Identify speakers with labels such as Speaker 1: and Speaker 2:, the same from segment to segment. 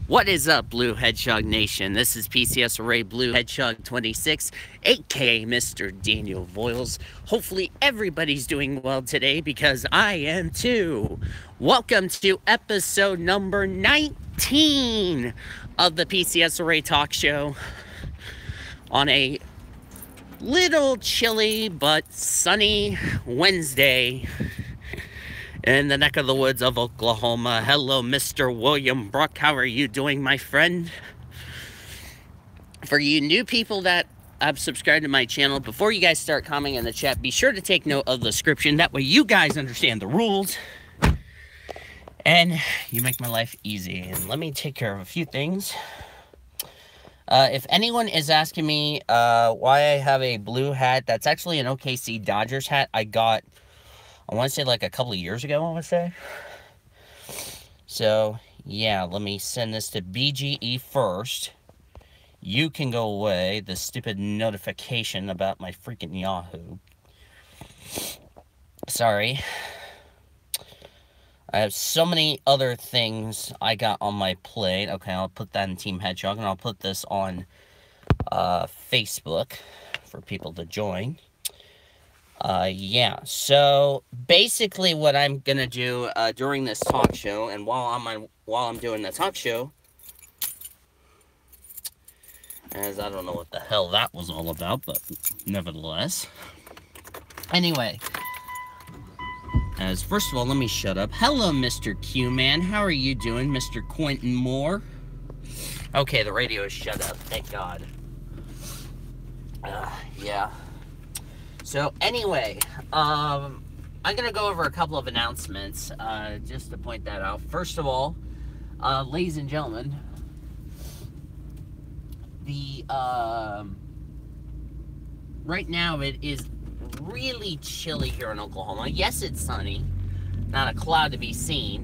Speaker 1: What is up, Blue Hedgehog Nation? This is PCSRA Blue Hedgehog 26, aka Mr. Daniel Voiles. Hopefully everybody's doing well today because I am too. Welcome to episode number 19 of the PCSRA Talk Show on a little chilly but sunny Wednesday in the neck of the woods of Oklahoma. Hello, Mr. William Brook. How are you doing, my friend? For you new people that have subscribed to my channel, before you guys start commenting in the chat, be sure to take note of the description. That way you guys understand the rules. And you make my life easy. And let me take care of a few things. If anyone is asking me why I have a blue hat, that's actually an OKC Dodgers hat I got, I want to say like a couple of years ago, I want to say. So, yeah, let me send this to BGE first. You can go away, the stupid notification about my freaking Yahoo. Sorry. I have so many other things I got on my plate. Okay, I'll put that in Team Hedgehog, and I'll put this on Facebook for people to join. Yeah, so basically what I'm gonna do during this talk show, and while I'm doing the talk show, as I don't know what the hell that was all about, but nevertheless. Anyway, as first of all, let me shut up. Hello, Mr. Q-Man. How are you doing, Mr. Quentin Moore? Okay, the radio is shut up. Thank God. Yeah. So, anyway, I'm going to go over a couple of announcements, just to point that out. First of all, ladies and gentlemen, right now it is really chilly here in Oklahoma. Yes, it's sunny, not a cloud to be seen,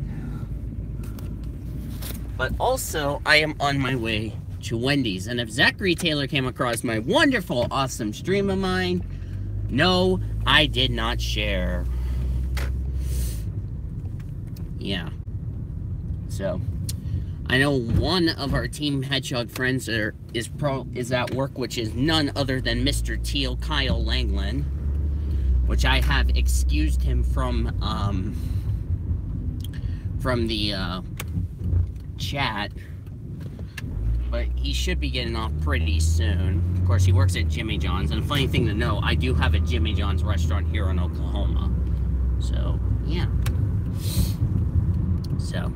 Speaker 1: but also I am on my way to Wendy's. And if Zachary Taylor came across my wonderful, awesome stream of mine, no, I did not share. Yeah. So, I know one of our Team Hedgehog friends is at work, which is none other than Mr. Teal Kyle Langland, which I have excused him from the chat. But he should be getting off pretty soon. Of course, he works at Jimmy John's. And a funny thing to know, I do have a Jimmy John's restaurant here in Oklahoma. So, yeah. So,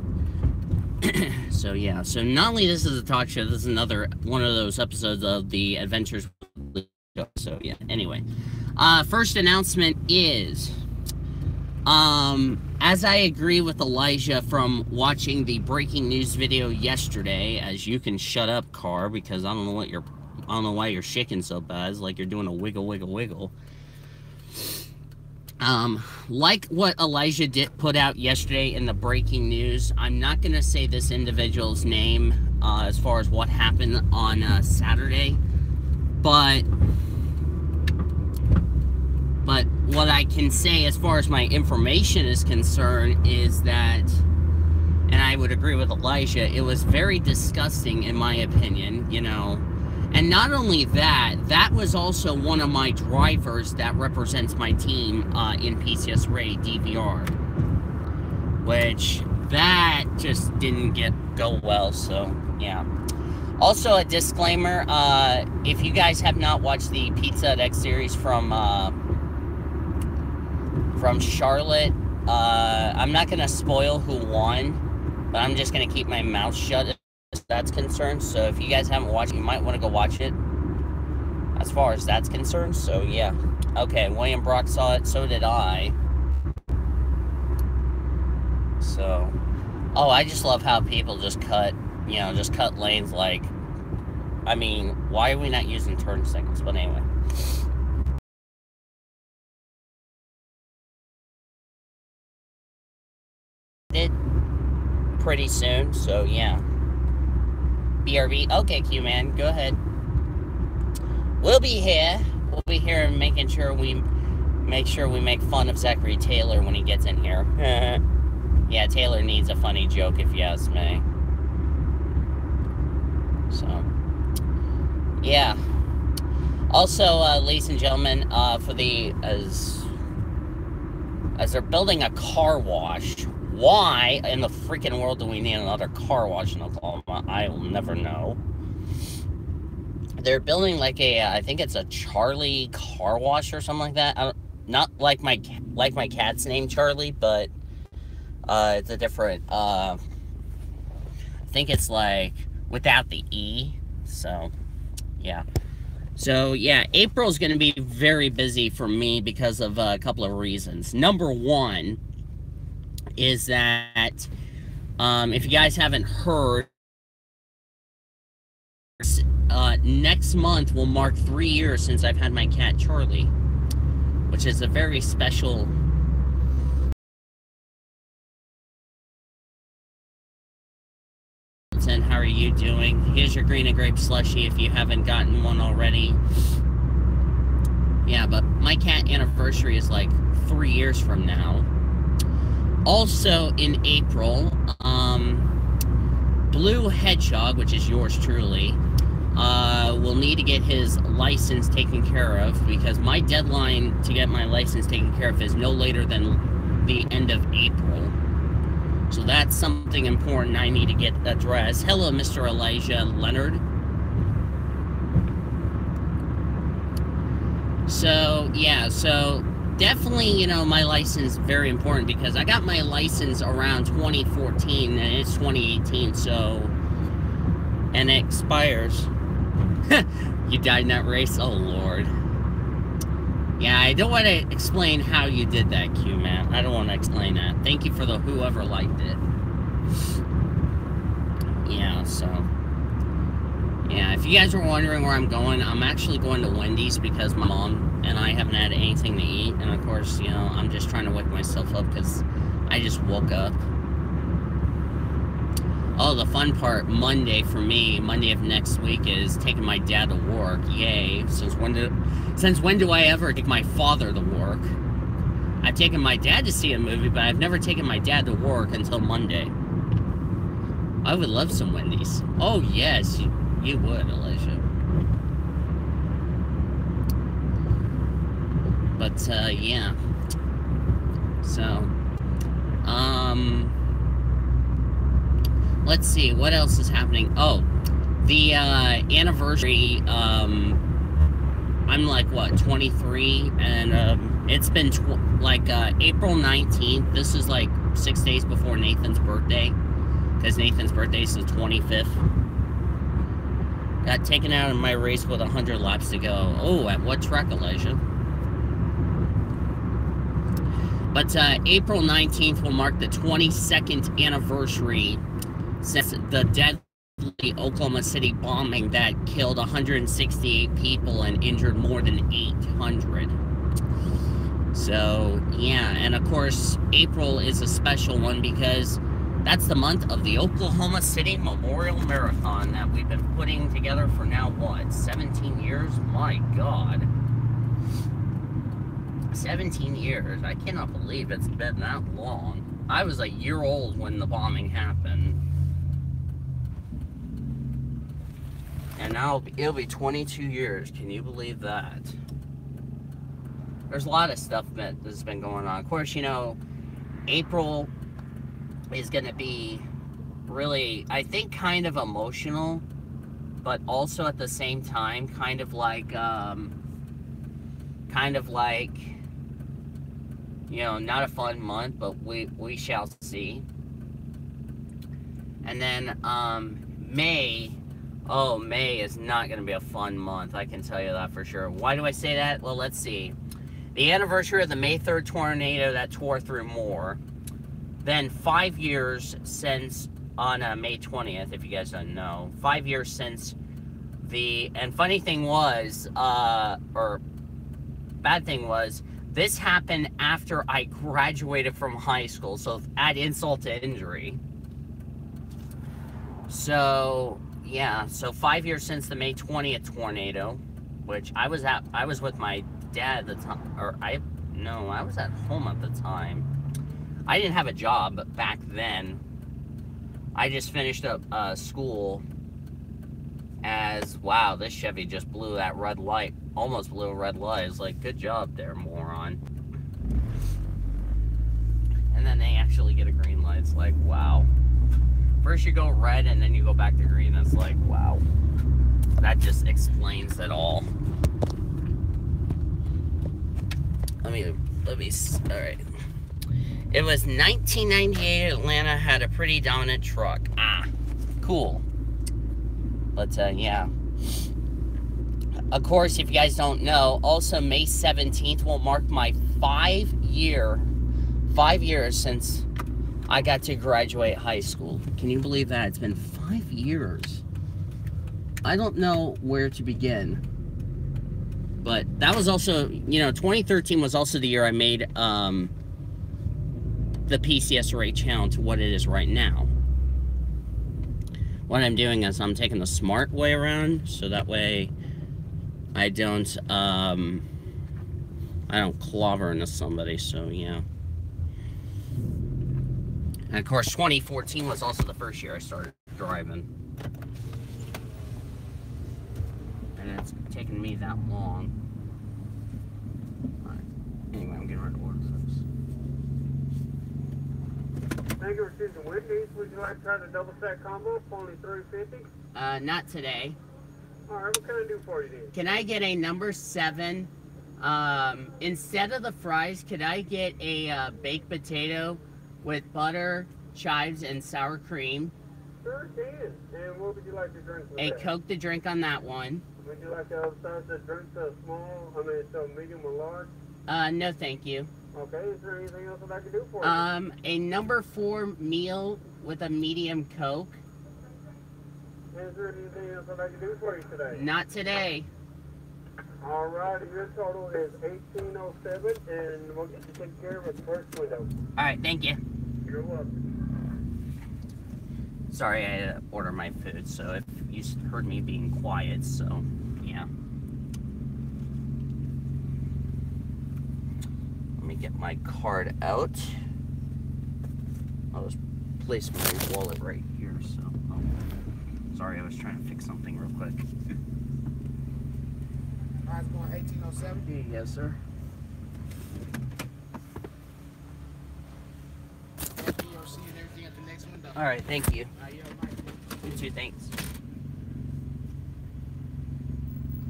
Speaker 1: yeah. So, not only this is a talk show, this is another one of those episodes of the Adventures. So, yeah. Anyway. First announcement is, as I agree with Elijah from watching the breaking news video yesterday, as you can shut up, Car, because I don't know why you're shaking so bad. It's like you're doing a wiggle, wiggle, wiggle. Like what Elijah put out yesterday in the breaking news, I'm not gonna say this individual's name, as far as what happened on, Saturday, but what I can say as far as my information is concerned is that, and I would agree with Elijah, it was very disgusting in my opinion, you know. And not only that, that was also one of my drivers that represents my team in PCSRA DVR. Which, that just didn't go well, so, yeah. Also, a disclaimer, if you guys have not watched the Pizza at X series from Charlotte, I'm not going to spoil who won, but I'm just going to keep my mouth shut as that's concerned. So if you guys haven't watched it, you might want to go watch it as far as that's concerned. So yeah. Okay, William Brock saw it, so did I. So, oh, I just love how people just cut lanes like, I mean, why are we not using turn signals? But anyway. Pretty soon, so yeah. BRB, okay, Q-Man, go ahead. We'll be here and making sure we make fun of Zachary Taylor when he gets in here. Yeah, Taylor needs a funny joke, if you ask me. So, yeah. Also, ladies and gentlemen, for the, as they're building a car wash, why in the freaking world do we need another car wash in Oklahoma? I will never know. They're building like a, I think it's a Charlie car wash or something like that. Not like my cat's name Charlie, but it's a different, I think it's like without the E. So, yeah. So, yeah, April's going to be very busy for me because of a couple of reasons. Number one is that, if you guys haven't heard, next month will mark 3 years since I've had my cat Charlie, which is a very special... And how are you doing? Here's your green and grape slushie if you haven't gotten one already. Yeah, but my cat anniversary is like 3 years from now. Also in April, Blue Hedgehog, which is yours truly, will need to get his license taken care of, because my deadline to get my license taken care of is no later than the end of April. So that's something important I need to get addressed. Hello, Mr. Elijah Leonard. So, yeah, so definitely, you know, my license is very important, because I got my license around 2014 and it's 2018, so, and it expires. You died in that race? Oh, Lord. Yeah, I don't want to explain how you did that, Q, man. I don't want to explain that. Thank you for the whoever liked it. Yeah, so... yeah, if you guys were wondering where I'm going, I'm actually going to Wendy's because my mom and I haven't had anything to eat. And, of course, you know, I'm just trying to wake myself up because I just woke up. Oh, the fun part, Monday for me, Monday of next week, is taking my dad to work. Yay. Since when do I ever take my father to work? I've taken my dad to see a movie, but I've never taken my dad to work until Monday. I would love some Wendy's. Oh, yes, you would, Elijah. But, yeah. So, let's see, what else is happening? Oh, the, anniversary, I'm like, what, 23, and, it's been, April 19th, this is like 6 days before Nathan's birthday, because Nathan's birthday is the 25th. Got taken out in my race with 100 laps to go. Oh, at what track, Elijah? But, April 19th will mark the 22nd anniversary since the deadly Oklahoma City bombing that killed 168 people and injured more than 800. So, yeah, and of course, April is a special one because that's the month of the Oklahoma City Memorial Marathon that we've been putting together for now, what, 17 years? My God. 17 years. I cannot believe it's been that long. I was a year old when the bombing happened. And now it'll be 22 years. Can you believe that? There's a lot of stuff that has been going on. Of course, you know, April is going to be really, I think, kind of emotional, but also at the same time, kind of like, you know, not a fun month, but we shall see. And then, May, oh, May is not going to be a fun month, I can tell you that for sure. Why do I say that? Well, let's see. The anniversary of the May 3rd tornado that tore through Moore. Then 5 years since, on May 20th, if you guys don't know, 5 years since the, and funny thing was, or bad thing was, this happened after I graduated from high school, so add insult to injury. So, yeah, so 5 years since the May 20th tornado, which I was with my dad at the time, or I was at home at the time. I didn't have a job back then. I just finished up school as, wow, this Chevy just blew that red light, almost blew a red light. It's like, good job there, moron. And then they actually get a green light. It's like, wow. First you go red and then you go back to green. It's like, wow. That just explains it all. Let me, all right. It was 1998. Atlanta had a pretty dominant truck. Ah, cool. But, yeah. Of course, if you guys don't know, also May 17th will mark my 5 years since I got to graduate high school. Can you believe that? It's been 5 years. I don't know where to begin. But that was also, you know, 2013 was also the year I made the PCSRA channel to what it is right now. What I'm doing is I'm taking the smart way around, so that way I don't clobber into somebody, so yeah. And of course, 2014 was also the first year I started driving. And it's taken me that long. Alright. Anyway, I'm getting ready to order this.
Speaker 2: Thank you for choosing Wendy's. Would you like to try the double stack combo for only $3.50?
Speaker 1: Not today.
Speaker 2: Alright, what can I do for you then?
Speaker 1: Can I get a number 7? Instead of the fries, could I get a baked potato with butter, chives, and sour cream?
Speaker 2: Sure can. And what would you like to drink with
Speaker 1: A
Speaker 2: that?
Speaker 1: Coke to drink on that one.
Speaker 2: Would you like to size the drink to small, so medium or large?
Speaker 1: No thank you.
Speaker 2: Okay, is there anything else that I can do for you?
Speaker 1: A number 4 meal with a medium Coke.
Speaker 2: Is there anything else that I can do for you today?
Speaker 1: Not today.
Speaker 2: Alright, your total is $18.07, and we'll get you taken care of at the first window.
Speaker 1: Alright, thank you.
Speaker 2: You're welcome.
Speaker 1: Sorry, I had to order my food, so if you heard me being quiet, so, yeah. Let me get my card out. I'll just place my wallet right here, so. Oh. Sorry, I was trying to fix something real quick.
Speaker 3: Mine's going 1807.
Speaker 1: Yes, sir.
Speaker 3: You'll see and everything at the next window.
Speaker 1: All right, thank you. You too, thanks.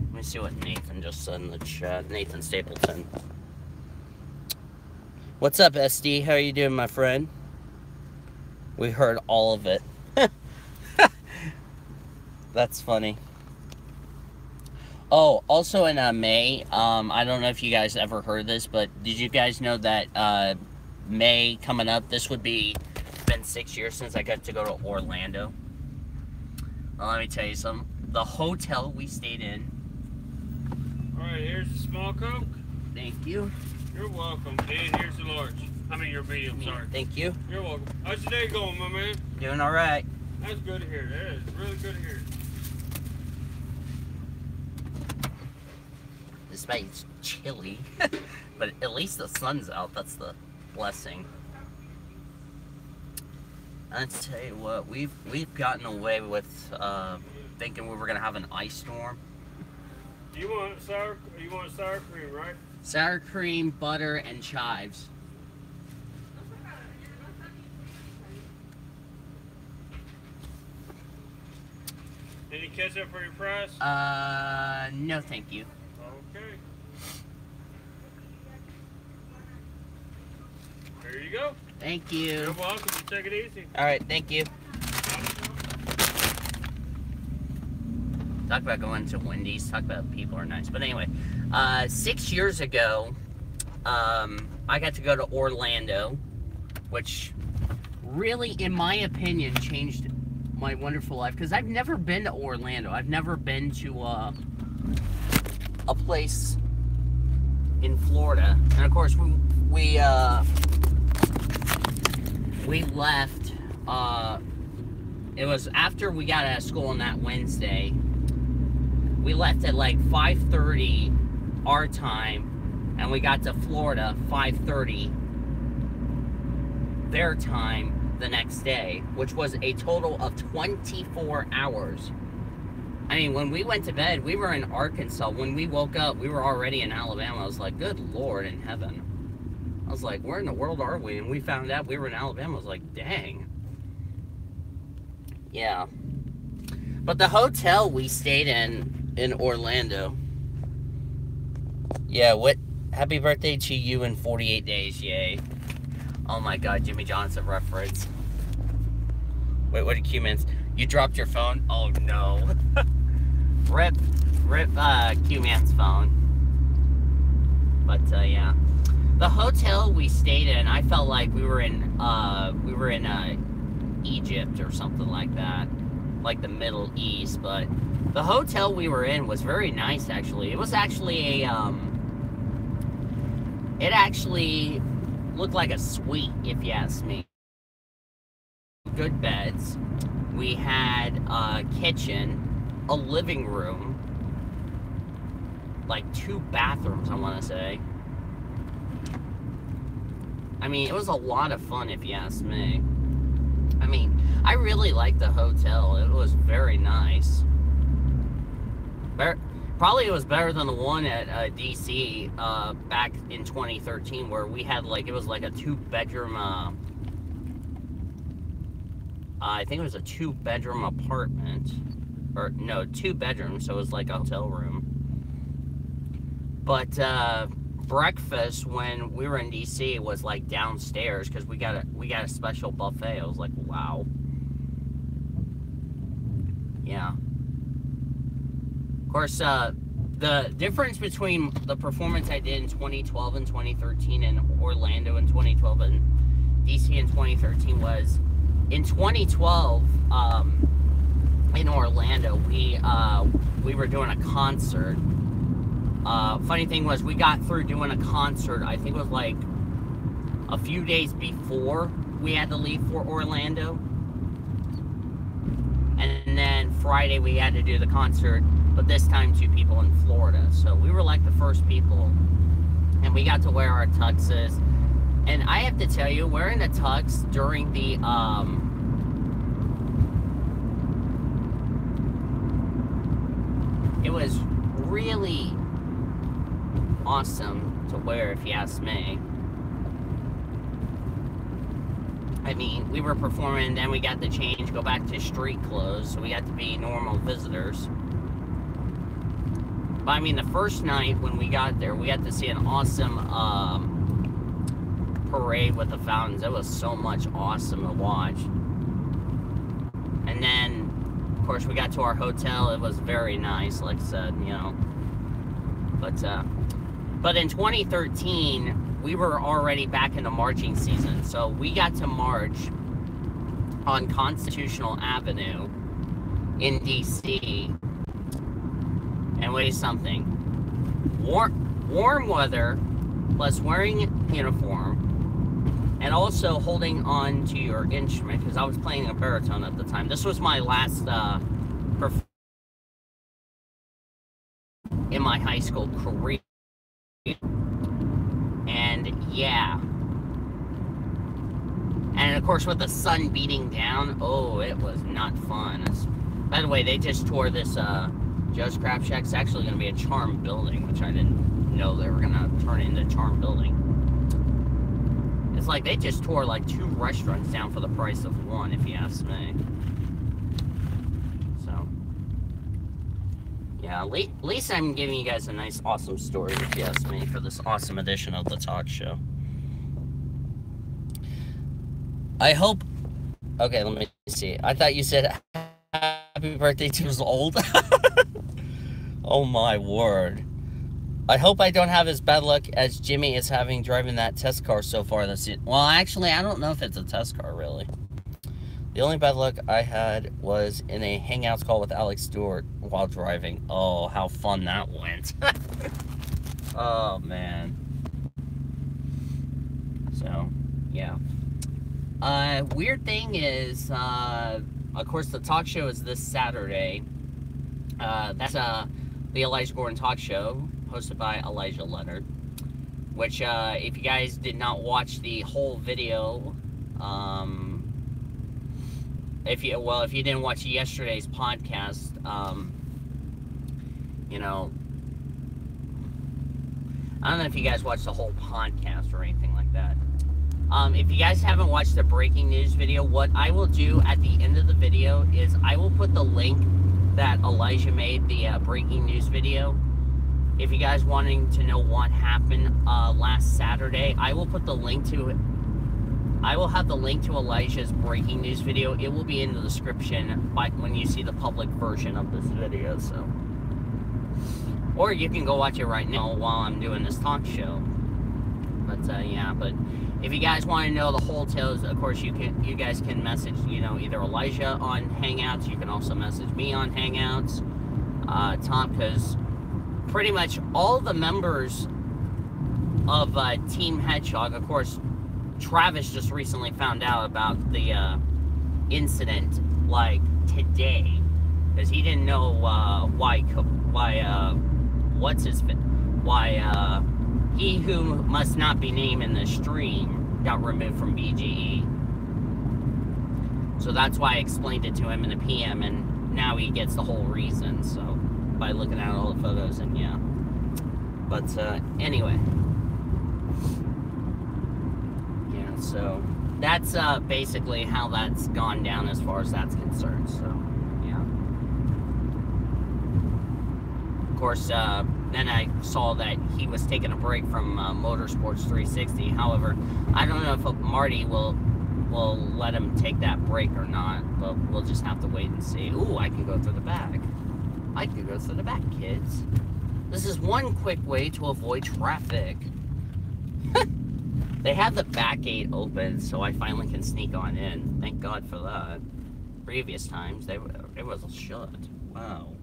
Speaker 1: Let me see what Nathan just said in the chat. Nathan Stapleton. What's up, SD? How are you doing, my friend? We heard all of it. That's funny. Oh, also in May, I don't know if you guys ever heard this, but did you guys know that May coming up, this would be, been 6 years since I got to go to Orlando. Well, let me tell you something. The hotel we stayed in.
Speaker 2: Alright, here's the small Coke.
Speaker 1: Thank you.
Speaker 2: You're welcome. And here's the large. I mean, your medium, sorry.
Speaker 1: Thank you.
Speaker 2: You're welcome. How's your day going, my man?
Speaker 1: Doing all right.
Speaker 2: That's good to hear. That is really good to hear.
Speaker 1: This night's chilly, but at least the sun's out. That's the blessing. Let's tell you what, we've gotten away with thinking we were gonna have an ice storm.
Speaker 2: You want sour cream, right?
Speaker 1: Sour cream, butter, and chives.
Speaker 2: Any ketchup for your fries?
Speaker 1: No, thank you.
Speaker 2: Okay. There you go.
Speaker 1: Thank you.
Speaker 2: You're welcome. Take it easy.
Speaker 1: All right, thank you. Talk about going to Wendy's. Talk about people are nice. But anyway, 6 years ago, I got to go to Orlando, which really, in my opinion, changed my wonderful life. Because I've never been to Orlando. I've never been to a place in Florida. And of course, we left. It was after we got out of school on that Wednesday. We left at like 5:30 our time, and we got to Florida 5:30 their time the next day, which was a total of 24 hours. I mean, when we went to bed, we were in Arkansas. When we woke up, we were already in Alabama. I was like, good Lord in heaven. I was like, where in the world are we? And we found out we were in Alabama. I was like, dang. Yeah. But the hotel we stayed in Orlando. Yeah, what? Happy birthday to you in 48 days, yay. Oh my God, Jimmy Johnson reference. Wait, what did Q-Man's? You dropped your phone? Oh no. Rip Q-Man's phone. But yeah. The hotel we stayed in, I felt like we were in Egypt or something like that. Like the Middle East, but the hotel we were in was very nice actually. It was actually a it actually looked like a suite, if you ask me. Good beds. We had a kitchen, a living room, like 2 bathrooms, I want to say. I mean, it was a lot of fun, if you ask me. I mean, I really liked the hotel. It was very nice. Probably it was better than the one at DC back in 2013, where we had like, it was like a 2-bedroom, I think it was a 2-bedroom apartment. Or, no, 2 bedrooms, so it was like a hotel room. But, breakfast when we were in DC was like downstairs, because we got a special buffet. I was like, wow. Yeah. Of course, the difference between the performance I did in 2012 and 2013 in Orlando in 2012 and DC in 2013 was, in 2012, in Orlando, we were doing a concert. Funny thing was, we got through doing a concert, I think it was like a few days before we had to leave for Orlando. And then Friday we had to do the concert, but this time 2 people in Florida. So we were like the first people, and we got to wear our tuxes. And I have to tell you, wearing a tux during the, it was really awesome to wear, if you ask me. I mean, we were performing, then we got to change, go back to street clothes, so we got to be normal visitors. But I mean, the first night when we got there, we got to see an awesome parade with the fountains. It was so much awesome to watch. And then, of course, we got to our hotel. It was very nice, like I said, you know. But in 2013, we were already back in the marching season. So we got to march on Constitutional Avenue in DC. And wait something. Warm weather, plus wearing a uniform, and also holding on to your instrument, because I was playing a baritone at the time. This was my last performance in my high school career. And yeah. And of course, with the sun beating down, oh, it was not fun. By the way, they just tore this Joe's Crab Shack. It's actually going to be a charm building, which I didn't know they were going to turn into a charm building. It's like they just tore like 2 restaurants down for the price of 1, if you ask me. So, yeah, at least I'm giving you guys a nice, awesome story, if you ask me, for this awesome edition of the talk show. I hope... Okay, let me see. I thought you said happy birthday to his old. Oh my word. I hope I don't have as bad luck as Jimmy is having driving that test car so far this year. Well, actually, I don't know if it's a test car, really. The only bad luck I had was in a Hangouts call with Alex Stewart while driving. Oh, how fun that went. Oh, man. So, yeah. Weird thing is, of course, the talk show is this Saturday. That's the Elijah Gordon Talk Show, hosted by Elijah Leonard, which, if you guys did not watch the whole video, if you didn't watch yesterday's podcast, you know, I don't know if you guys watched the whole podcast or anything like that. If you guys haven't watched the breaking news video, what I will do at the end of the video is I will put the link that Elijah made, the breaking news video. If you guys wanting to know what happened last Saturday, I will put the link to it. I will have the link to Elijah's breaking news video. It will be in the description when you see the public version of this video. So, or you can go watch it right now while I'm doing this talk show. But yeah, but if you guys want to know the whole tales, of course you guys can message, you know, either Elijah on Hangouts. You can also message me on Hangouts, Tom, because pretty much all the members of Team Hedgehog, of course, Travis just recently found out about the incident like today, because he didn't know why he who must not be named in the stream got removed from BGE. So that's why I explained it to him in the PM, and now he gets the whole reason. So by looking at all the photos, and yeah. But anyway, yeah. So that's basically how that's gone down as far as that's concerned. So yeah. Of course, then I saw that he was taking a break from Motorsports 360. However, I don't know if Marty will let him take that break or not, but we'll just have to wait and see. Ooh, I can go through the back. I can go through the back, kids. This is one quick way to avoid traffic. They have the back gate open, so I finally can sneak on in. Thank God for that. Previous times, it was shut. Wow.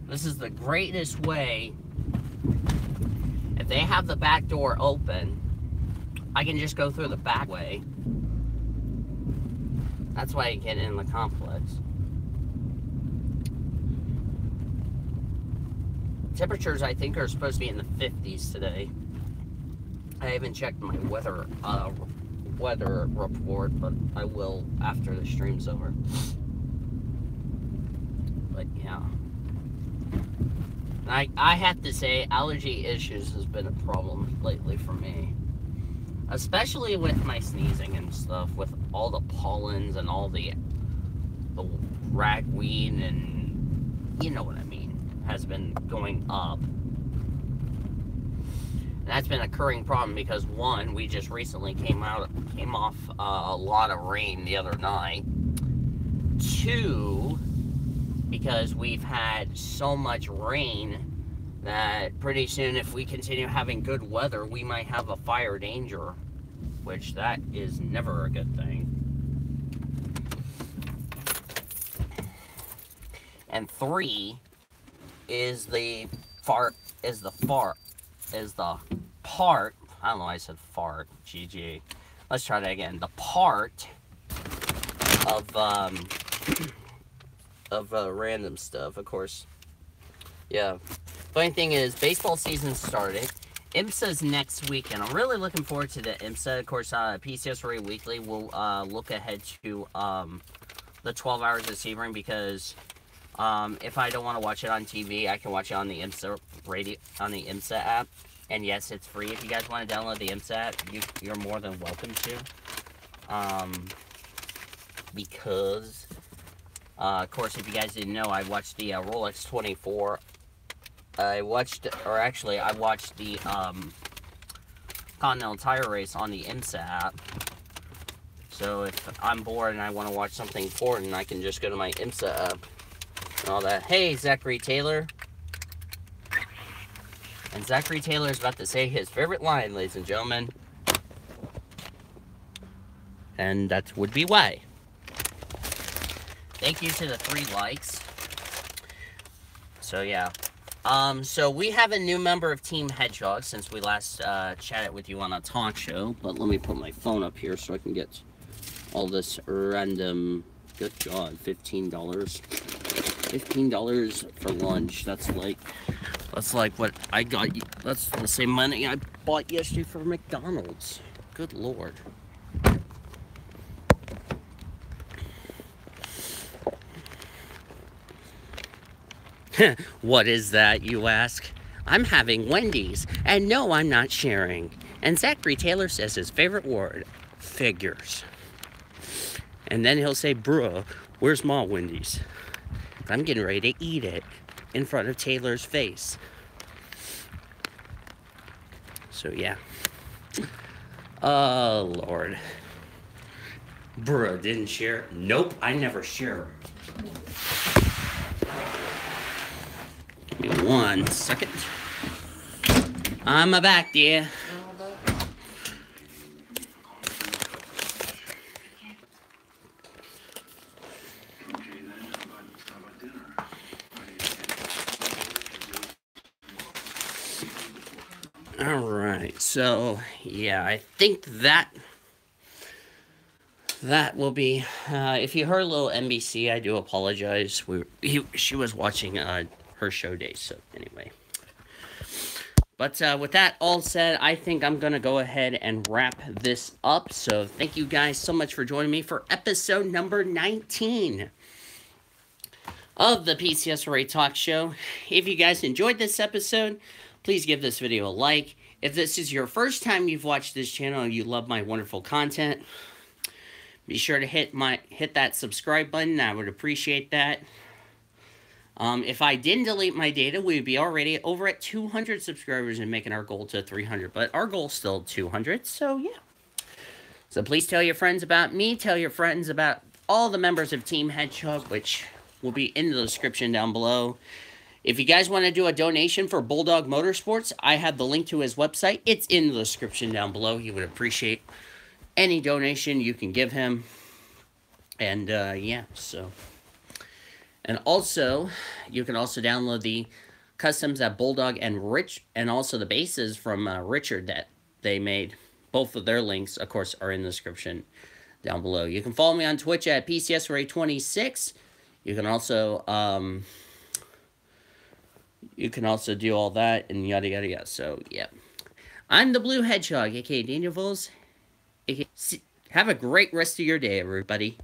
Speaker 1: This is the greatest way. If they have the back door open, I can just go through the back way. That's why I get in the complex. Temperatures, I think, are supposed to be in the 50s today. I haven't checked my weather report, but I will after the stream's over. But yeah. I have to say, allergy issues has been a problem lately for me. Especially with my sneezing and stuff, with all the pollens and all the ragweed and, you know what I mean, has been going up. And that's been a recurring problem because, one, we just recently came off a lot of rain the other night. Two, because we've had so much rain that pretty soon, if we continue having good weather, we might have a fire danger, which that is never a good thing. And three is the part, I don't know why I said fart, GG. Let's try that again. The part of random stuff, of course. Yeah. Funny thing is, baseball season started. IMSA's next week, and I'm really looking forward to the IMSA. Of course, PCSRA Weekly will look ahead to the 12 hours of Sebring, because if I don't want to watch it on TV, I can watch it on the IMSA radio, on the IMSA app. And yes, it's free. If you guys want to download the IMSA app, you're more than welcome to. Because, of course, if you guys didn't know, I watched the Rolex 24. I watched the Continental Tire Race on the IMSA app. So if I'm bored and I want to watch something important, I can just go to my IMSA app and all that. Hey, Zachary Taylor. And Zachary Taylor is about to say his favorite line, ladies and gentlemen. And that would be why. Thank you to the 3 likes. So, yeah. So we have a new member of Team Hedgehog since we last chatted with you on a talk show. But let me put my phone up here so I can get all this random... Good God, $15. $15 for lunch. That's like what I got. That's the same money I bought yesterday for McDonald's. Good Lord. What is that, you ask? I'm having Wendy's, and no, I'm not sharing. And Zachary Taylor says his favorite word, figures. And then he'll say, bruh, where's my Wendy's? I'm getting ready to eat it in front of Taylor's face. So, yeah. Oh, Lord. Bruh, didn't share? Nope, I never share. Give me 1 second. I'm back, dear. Alright, so, yeah, I think that will be, if you heard a little NBC, I do apologize. She was watching, her show days, so anyway. But with that all said, I think I'm going to go ahead and wrap this up. So thank you guys so much for joining me for episode number 19 of the PCSRA Talk Show. If you guys enjoyed this episode, please give this video a like. If this is your first time you've watched this channel and you love my wonderful content, be sure to hit that subscribe button. I would appreciate that. If I didn't delete my data, we would be already over at 200 subscribers and making our goal to 300. But our goal is still 200, so yeah. So please tell your friends about me. Tell your friends about all the members of Team Hedgehog, which will be in the description down below. If you guys want to do a donation for Bulldog Motorsports, I have the link to his website. It's in the description down below. He would appreciate any donation you can give him. And, yeah, so... And also, you can also download the customs that Bulldog and also the bases from Richard that they made. Both of their links, of course, are in the description down below. You can follow me on Twitch at PCSRA26. You can also do all that and yada yada yada. So yeah, I'm the Blue Hedgehog, aka Daniel Voles. Have a great rest of your day, everybody.